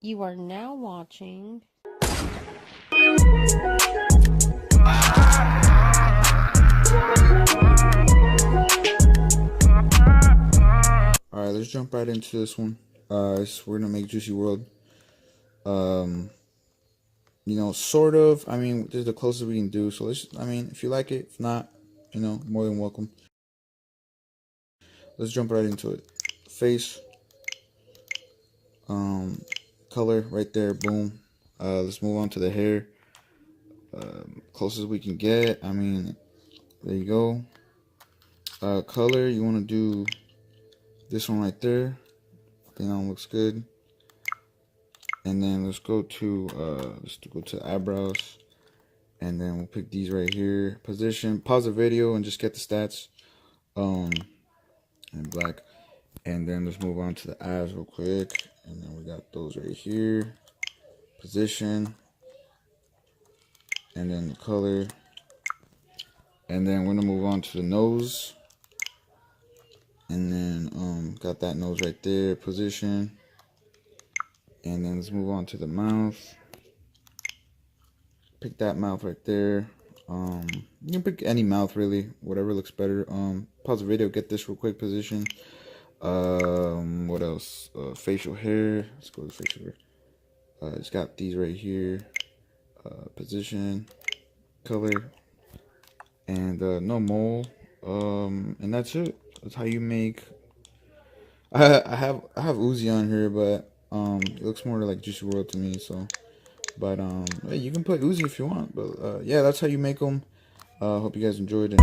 You are now watching Alright, let's jump right into this one. We're gonna make Juicy World. Sort of. I mean, this is the closest we can do. So if you like it, if not, more than welcome. Let's jump right into it. Face, color right there. Boom. Let's move on to the hair. Closest we can get. I mean, there you go. Color, you want to do this one right there. I think that one looks good. And then let's go to eyebrows, and then we'll pick these right here. Position, pause the video and just get the stats. And black. And then let's move on to the eyes real quick. And then we got those right here. Position. And then the color. And then we're gonna move on to the nose. And then got that nose right there. Position. And then let's move on to the mouth. Pick that mouth right there. You can pick any mouth really, whatever looks better. Pause the video, get this real quick. Position. What else? Facial hair. Let's go to facial hair. Just got these right here. Position, color, and no mole. And that's it. That's how you make. I have Uzi on here, but it looks more like Juicy World to me. So, but hey, you can put Uzi if you want. But yeah, that's how you make them. Hope you guys enjoyed it.